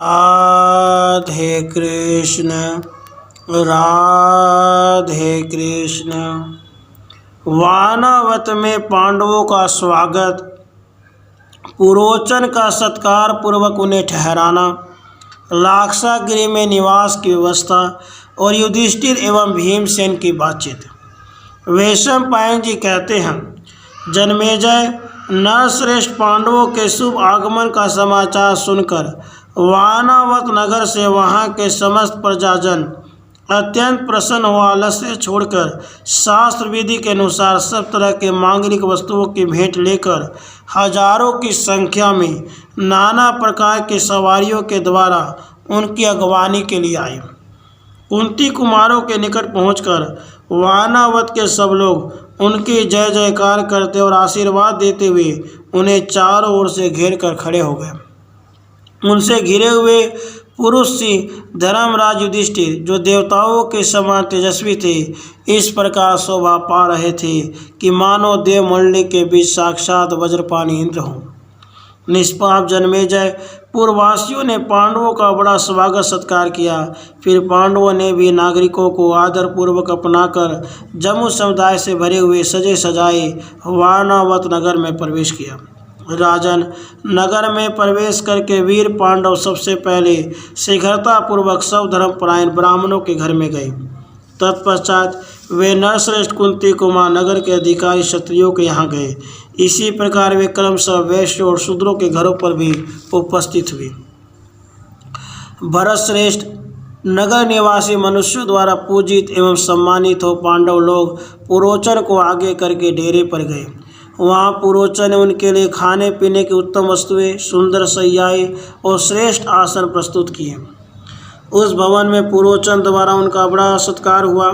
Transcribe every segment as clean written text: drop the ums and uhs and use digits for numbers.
राधे कृष्ण राधे कृष्ण। वानावत में पांडवों का स्वागत, पुरोचन का सत्कार पूर्वक उन्हें ठहराना, लाक्षागृह में निवास की व्यवस्था और युधिष्ठिर एवं भीमसेन की बातचीत। वैशंपायन जी कहते हैं, जन्मेजय, नरश्रेष्ठ पांडवों के शुभ आगमन का समाचार सुनकर वानावत नगर से वहाँ के समस्त प्रजाजन अत्यंत प्रसन्न हो आलस्य छोड़कर शास्त्र विधि के अनुसार सब तरह के मांगलिक वस्तुओं की भेंट लेकर हजारों की संख्या में नाना प्रकार की सवारियों के द्वारा उनकी अगवानी के लिए आए। कुंती कुमारों के निकट पहुंचकर वानावत के सब लोग उनकी जय जयकार करते और आशीर्वाद देते हुए उन्हें चारों ओर से घेर कर खड़े हो गए। उनसे घिरे हुए पुरुष सी धर्मराज युधिष्ठिर, जो देवताओं के समान तेजस्वी थे, इस प्रकार शोभा पा रहे थे कि मानो देवमंडली के बीच साक्षात वज्रपाणी इंद्र हों। निष्पाप जन्मेजय, पूर्ववासियों ने पांडवों का बड़ा स्वागत सत्कार किया। फिर पांडवों ने भी नागरिकों को आदरपूर्वक अपनाकर जम्मू समुदाय से भरे हुए सजे सजाए वानावत नगर में प्रवेश किया। राजन, नगर में प्रवेश करके वीर पांडव सबसे पहले शीघ्रतापूर्वक सब धर्मपरायण ब्राह्मणों के घर में गए। तत्पश्चात वे नरश्रेष्ठ कुंती कुमार नगर के अधिकारी क्षत्रियों के यहाँ गए। इसी प्रकार वे क्रमशः वैश्य और शूद्रों के घरों पर भी उपस्थित हुए। भरतश्रेष्ठ, नगर निवासी मनुष्यों द्वारा पूजित एवं सम्मानित हो पांडव लोग पुरोचन को आगे करके डेरे पर गए। वहाँ पुरोचन ने उनके लिए खाने पीने की उत्तम वस्तुएं, सुंदर शैयाएं और श्रेष्ठ आसन प्रस्तुत किए। उस भवन में पुरोचन द्वारा उनका बड़ा सत्कार हुआ।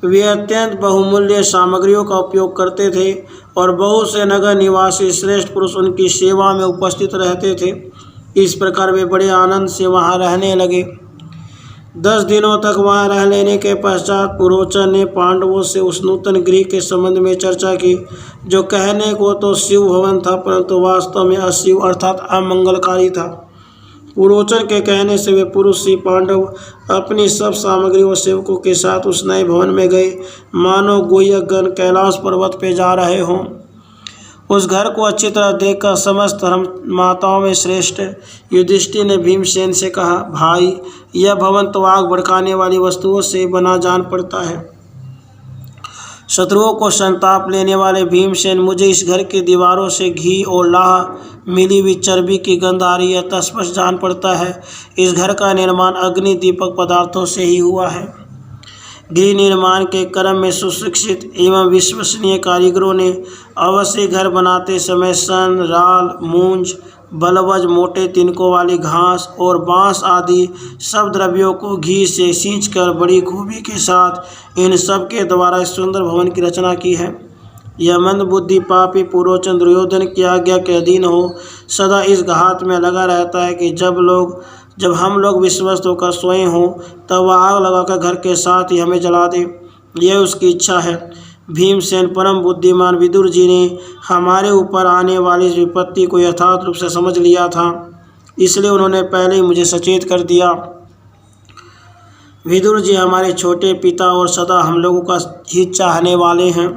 वे अत्यंत बहुमूल्य सामग्रियों का उपयोग करते थे और बहुत से नगर निवासी श्रेष्ठ पुरुष उनकी सेवा में उपस्थित रहते थे। इस प्रकार वे बड़े आनंद से वहाँ रहने लगे। 10 दिनों तक वहाँ रह लेने के पश्चात पुरोचन ने पांडवों से उस नूतन गृह के संबंध में चर्चा की, जो कहने को तो शिव भवन था परंतु वास्तव में अशिव अर्थात अमंगलकारी था। पुरोचन के कहने से वे पुरुष सी पांडव अपनी सब सामग्री और सेवकों के साथ उस नए भवन में गए, मानो गोयकगण कैलाश पर्वत पे जा रहे हों। उस घर को अच्छी तरह देखकर समस्त धर्म माताओं में श्रेष्ठ युधिष्ठिर ने भीमसेन से कहा, भाई, यह भवन तो आग भड़काने वाली वस्तुओं से बना जान पड़ता है। शत्रुओं को संताप लेने वाले भीमसेन, मुझे इस घर की दीवारों से घी और लाह मिली हुई चर्बी की गंध आ रही है, तस्पष्ट जान पड़ता है इस घर का निर्माण अग्नि दीपक पदार्थों से ही हुआ है। गृह निर्माण के क्रम में सुशिक्षित एवं विश्वसनीय कारीगरों ने अवश्य घर बनाते समय सन, राल, मूंज, बलवज, मोटे तिनकों वाली घास और बांस आदि सब द्रव्यों को घी से सींचकर बड़ी खूबी के साथ इन सब के द्वारा इस सुंदर भवन की रचना की है। यह मंदबुद्धि पापी पुरोचन दुर्योधन की आज्ञा के अधीन हो सदा इस घात में लगा रहता है कि जब हम लोग विश्वस्त होकर सोए हों तब वह आग लगाकर घर के साथ ही हमें जला दे। यह उसकी इच्छा है। भीमसेन परम बुद्धिमान विदुर जी ने हमारे ऊपर आने वाली इस विपत्ति को यथार्थ रूप से समझ लिया था, इसलिए उन्होंने पहले ही मुझे सचेत कर दिया। विदुर जी हमारे छोटे पिता और सदा हम लोगों का हित चाहने वाले हैं,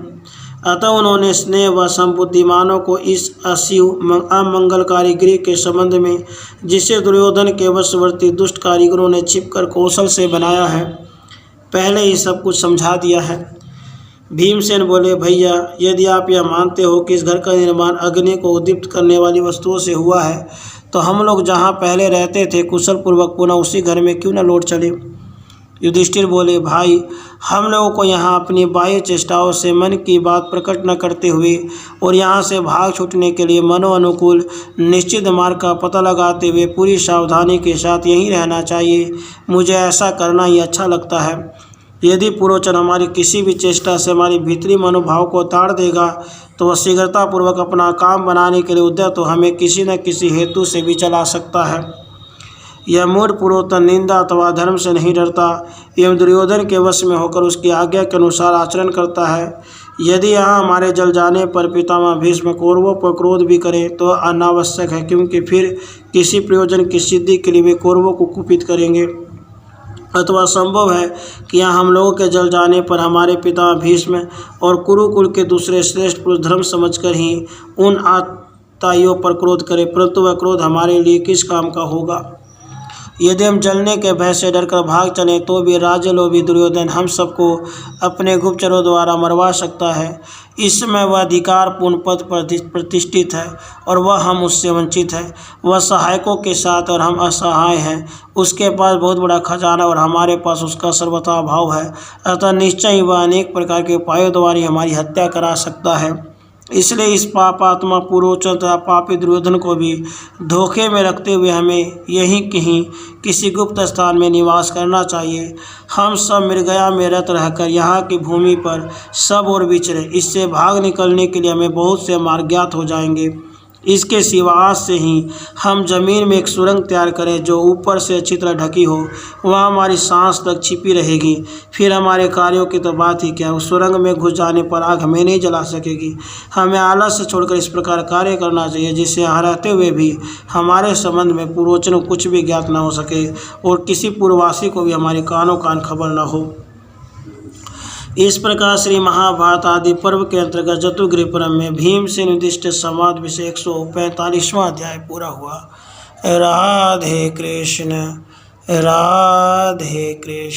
अतः उन्होंने स्नेह व संबुद्धिमानों को इस अशिव अमंगलकारी गृह के संबंध में, जिसे दुर्योधन के वशवर्ती दुष्ट कारीगरों ने छिपकर कौशल से बनाया है, पहले ही सब कुछ समझा दिया है। भीमसेन बोले, भैया, यदि आप यह मानते हो कि इस घर का निर्माण अग्नि को उद्दीप्त करने वाली वस्तुओं से हुआ है, तो हम लोग जहाँ पहले रहते थे कुशल पूर्वक पुनः उसी घर में क्यों न लौट चले। युधिष्ठिर बोले, भाई, हम लोगों को यहाँ अपनी बाह्य चेष्टाओं से मन की बात प्रकट न करते हुए और यहाँ से भाग छूटने के लिए मनोअनुकूल निश्चित मार्ग का पता लगाते हुए पूरी सावधानी के साथ यहीं रहना चाहिए। मुझे ऐसा करना ही अच्छा लगता है। यदि पुरोचन हमारी किसी भी चेष्टा से हमारी भीतरी मनोभाव को ताड़ देगा तो वह शीघ्रतापूर्वक अपना काम बनाने के लिए उद्यत तो हमें किसी न किसी हेतु से भी चला सकता है। यह मूढ़ पुरोचन निंदा अथवा धर्म से नहीं डरता एवं दुर्योधन के वश में होकर उसकी आज्ञा के अनुसार आचरण करता है। यदि यहाँ हमारे जल जाने पर पितामह भीष्म कौरवों पर क्रोध भी करें तो अनावश्यक है, क्योंकि फिर किसी प्रयोजन की सिद्धि के लिए वे कौरवों को कुपित करेंगे। अथवा संभव है कि यहाँ हम लोगों के जल जाने पर हमारे पिता भीष्म और कुरुकुल के दूसरे श्रेष्ठ पुरुष धर्म समझकर ही उन आताइयों पर क्रोध करें, परंतु वह क्रोध हमारे लिए किस काम का होगा? यदि हम जलने के भय से डरकर भाग चलें तो भी राज्यलोभी दुर्योधन हम सबको अपने गुप्तचरों द्वारा मरवा सकता है। इस समय वह अधिकारपूर्ण पद पर प्रतिष्ठित है और वह हम उससे वंचित है। वह सहायकों के साथ और हम असहाय हैं। उसके पास बहुत बड़ा खजाना और हमारे पास उसका सर्वथा अभाव है। अतः निश्चय ही वह अनेक प्रकार के उपायों द्वारा हमारी हत्या करा सकता है। इसलिए इस पापात्मा पुरोचन तथा पापी दुर्योधन को भी धोखे में रखते हुए हमें यहीं कहीं किसी गुप्त स्थान में निवास करना चाहिए। हम सब मृगया में रत रहकर यहाँ की भूमि पर सब ओर विचरे। इससे भाग निकलने के लिए हमें बहुत से मार्ग ज्ञात हो जाएंगे। इसके सिवा आज से ही हम जमीन में एक सुरंग तैयार करें जो ऊपर से अच्छी तरह ढकी हो। वहाँ हमारी सांस तक छिपी रहेगी। फिर हमारे कार्यों की तो बात ही क्या, उस सुरंग में घुस जाने पर आग हमें नहीं जला सकेगी। हमें आलस से छोड़कर इस प्रकार कार्य करना चाहिए जिससे यहाँ रहते हुए भी हमारे संबंध में पूर्वजों को कुछ भी ज्ञात न हो सके और किसी पूर्ववासी को भी हमारे कानों कान खबर न हो। इस प्रकार श्री महाभारत आदि पर्व के अंतर्गत जतुगृह पर्व में भीमसेन युधिष्ठिर संवाद विषय 145वां अध्याय पूरा हुआ। राधे कृष्ण राधे कृष्ण।